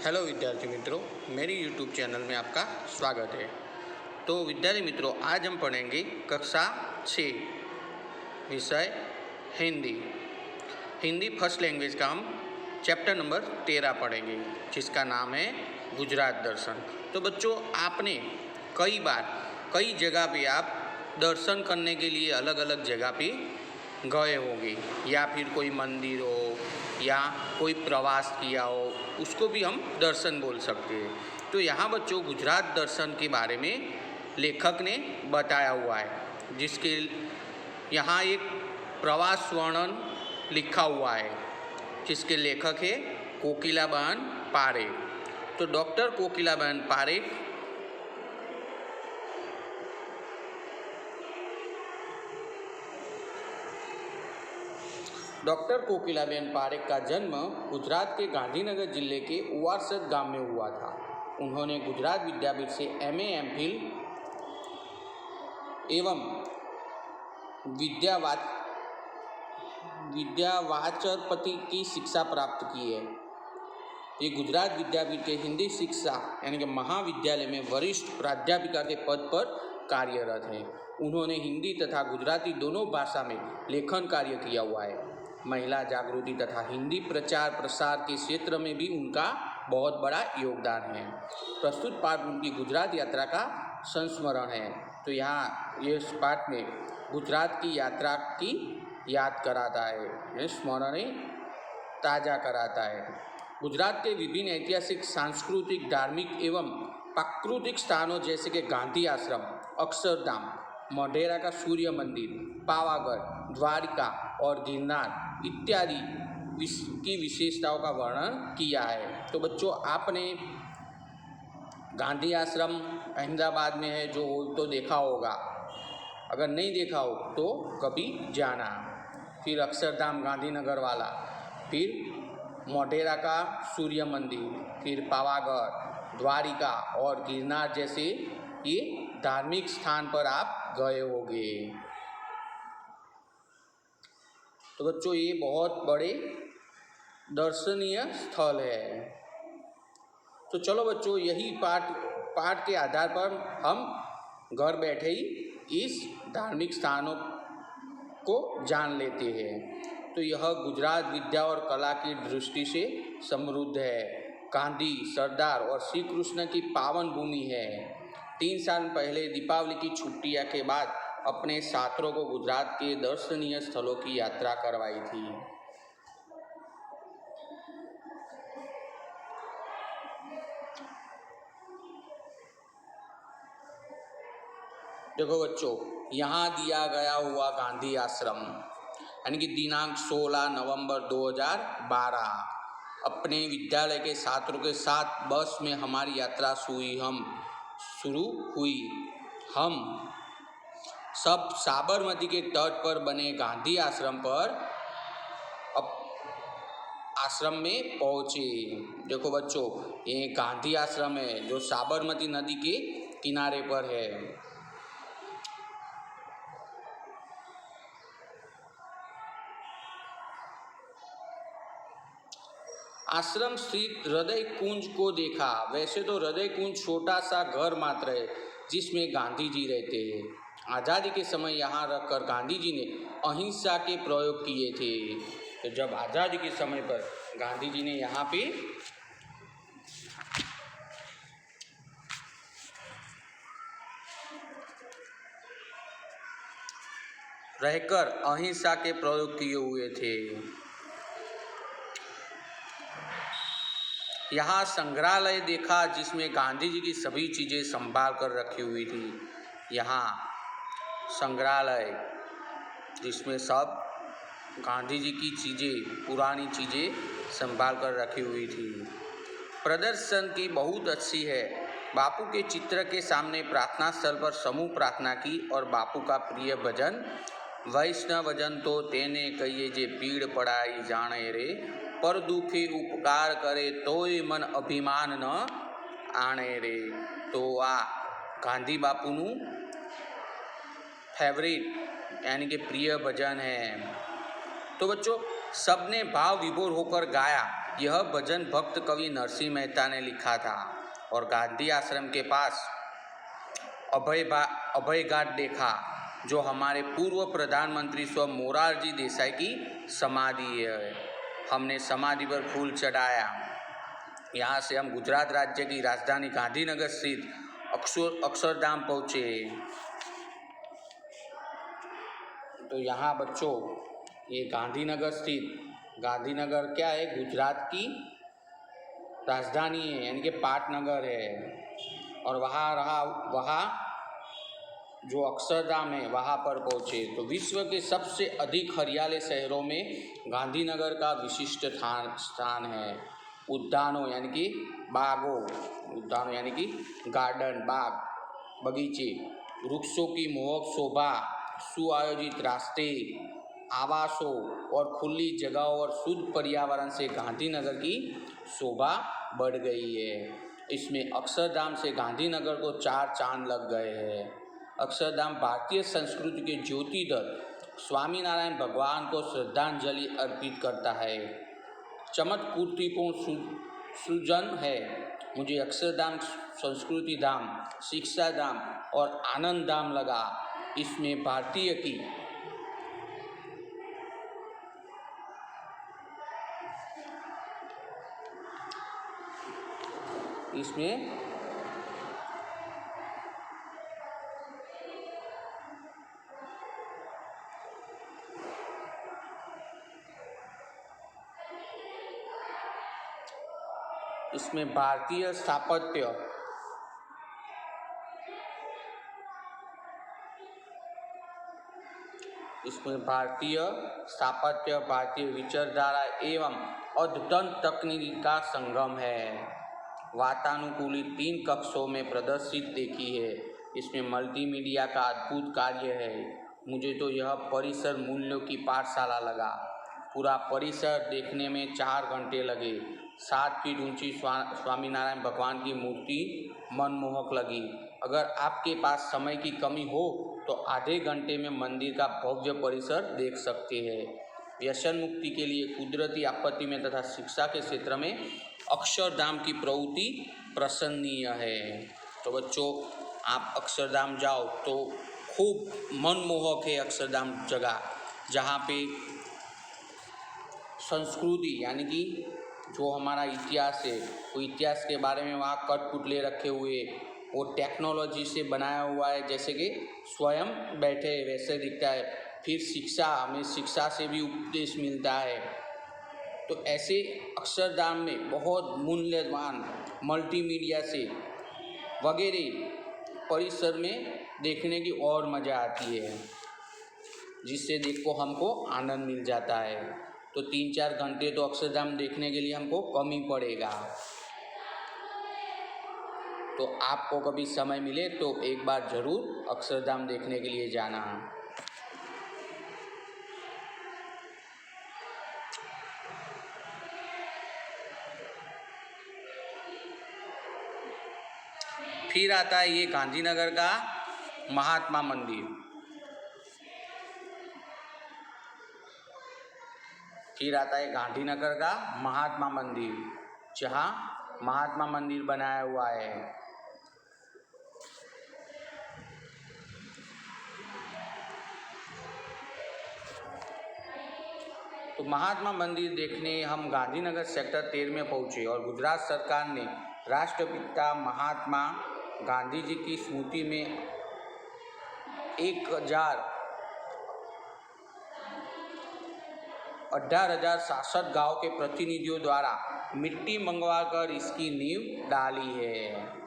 Hello विद्यार्थी मित्रों, मेरी यूट्यूब चैनल में आपका स्वागत है। तो विद्यार्थी मित्रों, आज हम पढ़ेंगे कक्षा 6 विषय हिंदी। हिंदी फर्स्ट लैंग्वेज का हम चैप्टर नंबर 13 पढ़ेंगे, जिसका नाम है गुजरात दर्शन। तो बच्चों, आपने कई जगह पे आप दर्शन करने के लिए अलग अलग जगह पे गए होंगे, या फिर कोई मंदिर हो या कोई प्रवास किया हो, उसको भी हम दर्शन बोल सकते हैं। तो यहाँ बच्चों गुजरात दर्शन के बारे में लेखक ने बताया हुआ है, जिसके यहाँ एक प्रवास वर्णन लिखा हुआ है, जिसके लेखक है कोकिलाबेन पारेख। तो डॉक्टर कोकिलाबेन पारेख डॉक्टर कोकिलाबेन पारेख का जन्म गुजरात के गांधीनगर जिले के उवारसद गांव में हुआ था। उन्होंने गुजरात विद्यापीठ से एमए, एमफिल एवं विद्यावाचस्पति की शिक्षा प्राप्त की है। ये गुजरात विद्यापीठ के हिंदी शिक्षा यानी कि महाविद्यालय में वरिष्ठ प्राध्यापिका के पद पर कार्यरत हैं। उन्होंने हिंदी तथा गुजराती दोनों भाषा में लेखन कार्य किया हुआ है। महिला जागृति तथा हिंदी प्रचार प्रसार के क्षेत्र में भी उनका बहुत बड़ा योगदान है। प्रस्तुत पाठ उनकी गुजरात यात्रा का संस्मरण है। तो यहाँ ये पाठ में गुजरात की यात्रा की याद कराता है, स्मरण ताज़ा कराता है। गुजरात के विभिन्न ऐतिहासिक, सांस्कृतिक, धार्मिक एवं प्राकृतिक स्थानों जैसे कि गांधी आश्रम, अक्षरधाम, मोढेरा का सूर्य मंदिर, पावागढ़, द्वारिका और गिरनार इत्यादि की विशेषताओं का वर्णन किया है। तो बच्चों, आपने गांधी आश्रम अहमदाबाद में है जो तो देखा होगा, अगर नहीं देखा हो तो कभी जाना। फिर अक्षरधाम गांधीनगर वाला, फिर मोढेरा का सूर्य मंदिर, फिर पावागढ़, द्वारिका और गिरनार जैसे ये धार्मिक स्थान पर आप गए होंगे। तो बच्चों, ये बहुत बड़े दर्शनीय स्थल है। तो चलो बच्चों, यही पाठ के आधार पर हम घर बैठे ही इस धार्मिक स्थानों को जान लेते हैं। तो यह गुजरात विद्या और कला की दृष्टि से समृद्ध है। गांधी, सरदार और श्री कृष्ण की पावन भूमि है। 3 साल पहले दीपावली की छुट्टियां के बाद अपने छात्रों को गुजरात के दर्शनीय स्थलों की यात्रा करवाई थी। देखो बच्चों, यहाँ दिया गया हुआ गांधी आश्रम यानी कि दिनांक 16 नवंबर 2012 अपने विद्यालय के छात्रों के साथ बस में हमारी यात्रा शुरू हुई। हम सब साबरमती के तट पर बने गांधी आश्रम में पहुँचे। देखो बच्चों, ये गांधी आश्रम है जो साबरमती नदी के किनारे पर है। आश्रम स्थित हृदय कुंज को देखा। वैसे तो हृदय कुंज छोटा सा घर मात्र है जिसमें गांधी जी रहते हैं। आज़ादी के समय यहाँ रखकर गांधी जी ने अहिंसा के प्रयोग किए थे। तो जब आज़ादी के समय पर गांधी जी ने यहाँ पे रहकर अहिंसा के प्रयोग किए हुए थे। यहाँ संग्रहालय देखा जिसमें गांधी जी की सभी चीज़ें संभाल कर रखी हुई थी। यहाँ संग्रहालय जिसमें सब गांधी जी की चीज़ें, पुरानी चीज़ें संभाल कर रखी हुई थी। प्रदर्शन की बहुत अच्छी है। बापू के चित्र के सामने प्रार्थना स्थल पर समूह प्रार्थना की और बापू का प्रिय भजन वैष्णव जन तो तेने कहिए जे पीड़ पड़ाई जाने रे, पर दुखी उपकार करे तोय मन अभिमान न आने रे। तो आ गांधी बापूनु फेवरेट यानी कि प्रिय भजन है। तो बच्चों, सबने भाव विभोर होकर गाया। यह भजन भक्त कवि नरसिंह मेहता ने लिखा था और गांधी आश्रम के पास अभय घाट देखा, जो हमारे पूर्व प्रधानमंत्री स्व मोरारजी देसाई की समाधि है। हमने समाधि पर फूल चढ़ाया। यहाँ से हम गुजरात राज्य की राजधानी गांधीनगर स्थित अक्षरधाम पहुँचे। तो यहाँ बच्चों ये गांधीनगर स्थित, गांधीनगर क्या है, गुजरात की राजधानी है, यानी कि पाटनगर है। और वहाँ जो अक्षरधाम है वहाँ पर पहुँचे। तो विश्व के सबसे अधिक हरियाले शहरों में गांधीनगर का विशिष्ट स्थान है। उद्यानों यानी कि बागों, उद्यानों यानी कि गार्डन, बाग, बगीचे, वृक्षों की मोहक शोभा, सुआयोजित रास्ते, आवासों और खुली जगहों और शुद्ध पर्यावरण से गांधीनगर की शोभा बढ़ गई है। इसमें अक्षरधाम से गांधीनगर को 4 चांद लग गए हैं। अक्षरधाम भारतीय संस्कृति के ज्योतिदत्त स्वामीनारायण भगवान को श्रद्धांजलि अर्पित करता है। चमत्कृतिपूर्ण सृजन है। मुझे अक्षरधाम, संस्कृति धाम, शिक्षा धाम और आनंद धाम लगा। इसमें भारतीय की इसमें भारतीय स्थापत्य, भारतीय विचारधारा एवं अद्यतन तकनीक का संगम है। वातानुकूलित 3 कक्षों में प्रदर्शित देखी है। इसमें मल्टीमीडिया का अद्भुत कार्य है। मुझे तो यह परिसर मूल्यों की पाठशाला लगा। पूरा परिसर देखने में 4 घंटे लगे। 7 फीट ऊंची स्वामीनारायण भगवान की मूर्ति मनमोहक लगी। अगर आपके पास समय की कमी हो तो आधे घंटे में मंदिर का भव्य परिसर देख सकते हैं। व्यसन मुक्ति के लिए, कुदरती आपत्ति में तथा शिक्षा के क्षेत्र में अक्षरधाम की प्रवृत्ति प्रशंसनीय है। तो बच्चों आप अक्षरधाम जाओ तो खूब मनमोहक है अक्षरधाम जगह, जहाँ पे संस्कृति यानी कि जो हमारा इतिहास है, वो इतिहास के बारे में वहाँ कठपुतले रखे हुए, वो टेक्नोलॉजी से बनाया हुआ है, जैसे कि स्वयं बैठे वैसे दिखता है। फिर शिक्षा, हमें शिक्षा से भी उपदेश मिलता है। तो ऐसे अक्षरधाम में बहुत मूल्यवान मल्टीमीडिया से वगैरह परिसर में देखने की और मज़ा आती है, जिससे देखो हमको आनंद मिल जाता है। तो 3-4 घंटे तो अक्षरधाम देखने के लिए हमको कम ही पड़ेगा। तो आपको कभी समय मिले तो एक बार ज़रूर अक्षरधाम देखने के लिए जाना। फिर आता है ये गांधीनगर का महात्मा मंदिर। फिर आता है गांधीनगर का महात्मा मंदिर, जहाँ महात्मा मंदिर बनाया हुआ है। तो महात्मा मंदिर देखने हम गांधीनगर सेक्टर 13 में पहुँचे और गुजरात सरकार ने राष्ट्रपिता महात्मा गांधी जी की स्मृति में 18,067 गांव के प्रतिनिधियों द्वारा मिट्टी मंगवाकर इसकी नींव डाली है।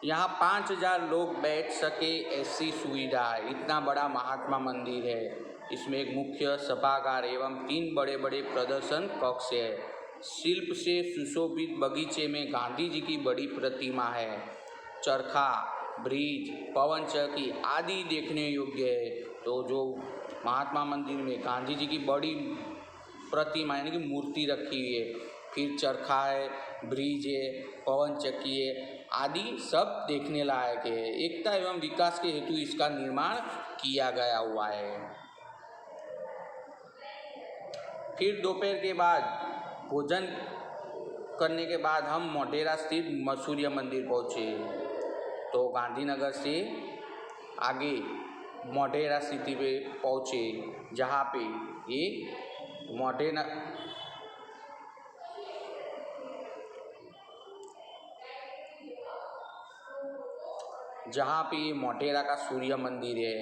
यहाँ 5,000 लोग बैठ सके ऐसी सुविधा है। इतना बड़ा महात्मा मंदिर है। इसमें एक मुख्य सभागार एवं 3 बड़े बड़े प्रदर्शन कक्ष है। शिल्प से सुशोभित बगीचे में गांधी जी की बड़ी प्रतिमा है। चरखा ब्रिज, पवन चक्की आदि देखने योग्य है। तो जो महात्मा मंदिर में गांधी जी की बड़ी प्रतिमा यानी कि मूर्ति रखी हुई है, फिर चरखा है, ब्रिज है, पवन चक्की है आदि सब देखने लायक है। एकता एवं विकास के हेतु इसका निर्माण किया गया हुआ है। फिर दोपहर के बाद भोजन करने के बाद हम मोढेरा स्थित सूर्य मंदिर पहुँचे। तो गांधीनगर से आगे मोढेरा सिटी पे पहुँचे, जहाँ पे ये मोढेरा का सूर्य मंदिर है।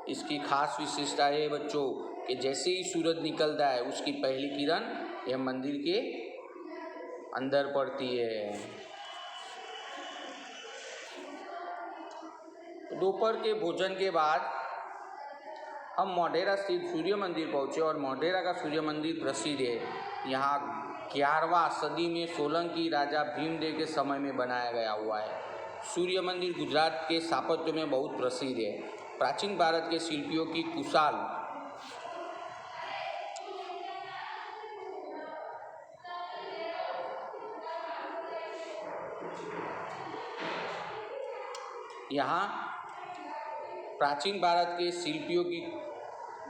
इसकी खास विशेषता है बच्चों कि जैसे ही सूरज निकलता है उसकी पहली किरण यह मंदिर के अंदर पड़ती है। दोपहर के भोजन के बाद हम मोढेरा स्थित सूर्य मंदिर पहुँचे और मोढेरा का सूर्य मंदिर प्रसिद्ध है। यहाँ 11वां सदी में सोलंकी राजा भीमदेव के समय में बनाया गया हुआ है। सूर्य मंदिर गुजरात के स्थापत्य में बहुत प्रसिद्ध है। प्राचीन भारत के शिल्पियों की कुशाल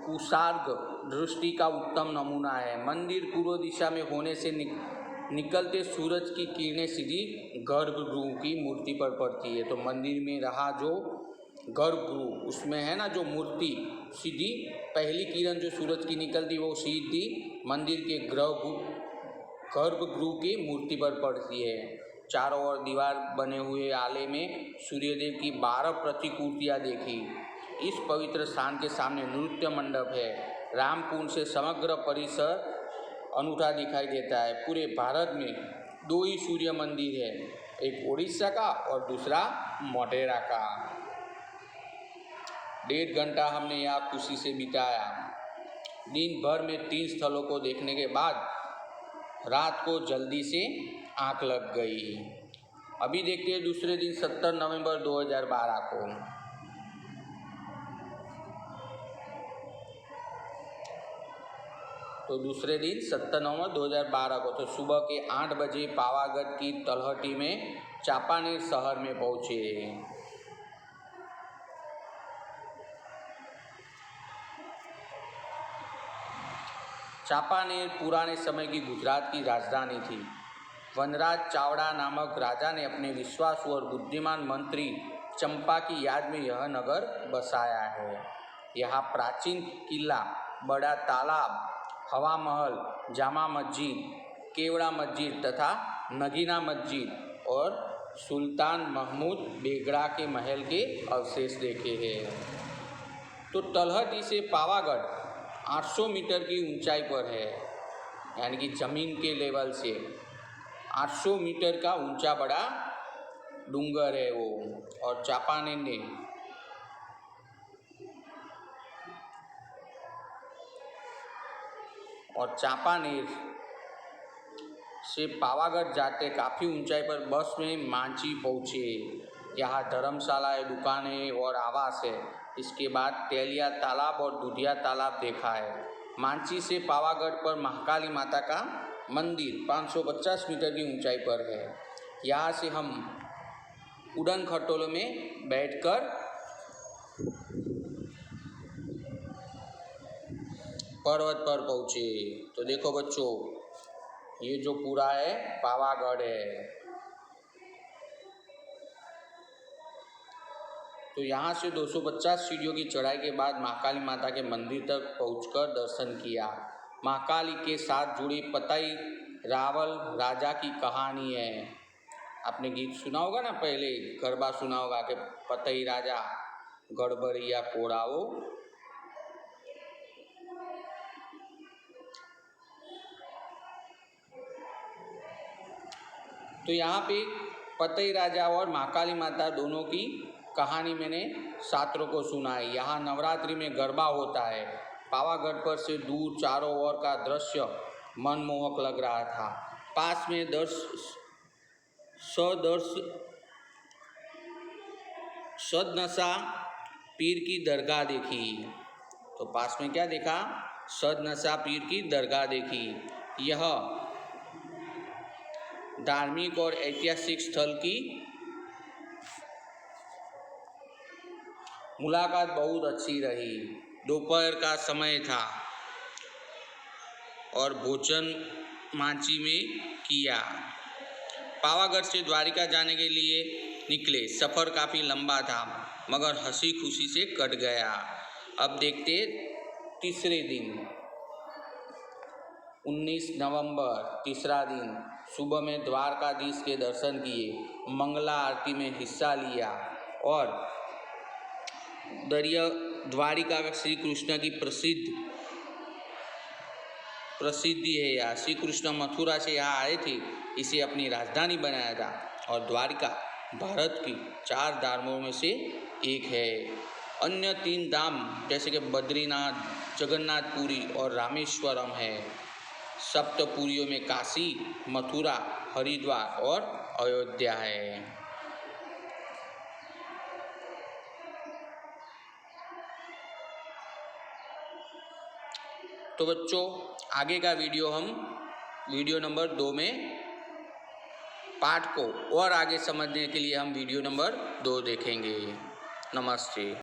कुशाग्र दृष्टि का उत्तम नमूना है। मंदिर पूर्व दिशा में होने से निकलते सूरज की किरणें सीधी गर्भगृह की मूर्ति पर पड़ती है। तो मंदिर में रहा जो गर्भगृह, उसमें है ना जो मूर्ति, सीधी पहली किरण जो सूरज की निकलती वो सीधी मंदिर के गर्भगृह की मूर्ति पर पड़ती है। चारों ओर दीवार बने हुए आले में सूर्यदेव की 12 प्रतिकृतियाँ देखी। इस पवित्र स्थान के सामने नृत्य मंडप है। रामकुंड से समग्र परिसर अनूठा दिखाई देता है। पूरे भारत में 2 ही सूर्य मंदिर है, एक उड़ीसा का और दूसरा मोढेरा का। 1.5 घंटा हमने यहाँ खुशी से बिताया। दिन भर में 3 स्थलों को देखने के बाद रात को जल्दी से आँख लग गई। अभी देखते हैं दूसरे दिन 17 नवंबर 2012 को। तो दूसरे दिन 17 नवंबर 2012 को तो सुबह के 8 बजे पावागढ़ की तलहटी में चापानेर शहर में पहुँचे। चापानेर पुराने समय की गुजरात की राजधानी थी। वनराज चावड़ा नामक राजा ने अपने विश्वासु और बुद्धिमान मंत्री चंपा की याद में यह नगर बसाया है। यहाँ प्राचीन किला, बड़ा तालाब, हवा महल, जामा मस्जिद, केवड़ा मस्जिद तथा नगीना मस्जिद और सुल्तान महमूद बेगड़ा के महल के अवशेष देखे हैं। तो तलहटी से पावागढ़ 800 मीटर की ऊंचाई पर है, यानी कि ज़मीन के लेवल से 800 मीटर का ऊंचा बड़ा डूंगर है वो। और चापानेर से पावागढ़ जाते काफ़ी ऊंचाई पर बस में मांची पहुँचे। यहाँ धर्मशाला, दुकानें और आवास है। इसके बाद तेलिया तालाब और दूधिया तालाब देखा है। मांची से पावागढ़ पर महाकाली माता का मंदिर 550 मीटर की ऊंचाई पर है। यहाँ से हम उड़न खटोलों में बैठकर पर्वत पर पहुँचे। तो देखो बच्चों, ये जो पूरा है पावागढ़ है। तो यहाँ से 250 सीढ़ियों की चढ़ाई के बाद महाकाली माता के मंदिर तक पहुंचकर दर्शन किया। महाकाली के साथ जुड़ी पतई रावल राजा की कहानी है। आपने गीत सुना होगा ना, पहले गरबा सुना होगा कि पतई राजा गड़बड़िया कोड़ाओ। तो यहाँ पे पतई राजा और महाकाली माता दोनों की कहानी मैंने छात्रों को सुनाई। यहाँ नवरात्रि में गरबा होता है। पावागढ़ पर से दूर चारों ओर का दृश्य मनमोहक लग रहा था। पास में सदनशा पीर की दरगाह देखी। तो पास में क्या देखा? सदनशा पीर की दरगाह देखी। यह धार्मिक और ऐतिहासिक स्थल की मुलाकात बहुत अच्छी रही। दोपहर का समय था और भोजन मांची में किया। पावागढ़ से द्वारिका जाने के लिए निकले। सफ़र काफ़ी लंबा था मगर हंसी खुशी से कट गया। अब देखते तीसरे दिन 19 नवंबर, तीसरा दिन। सुबह में द्वारकाधीश के दर्शन किए, मंगला आरती में हिस्सा लिया और द्वारिका का श्री कृष्ण की प्रसिद्धि है। यहाँ श्री कृष्ण मथुरा से यहाँ आए थे, इसे अपनी राजधानी बनाया था और द्वारिका भारत की 4 धामों में से एक है। अन्य 3 धाम जैसे कि बद्रीनाथ, जगन्नाथपुरी और रामेश्वरम है। सप्तपुरियों में काशी, मथुरा, हरिद्वार और अयोध्या है। तो बच्चों, आगे का वीडियो हम वीडियो नंबर 2 में पाठ को और आगे समझने के लिए हम वीडियो नंबर 2 देखेंगे। नमस्ते।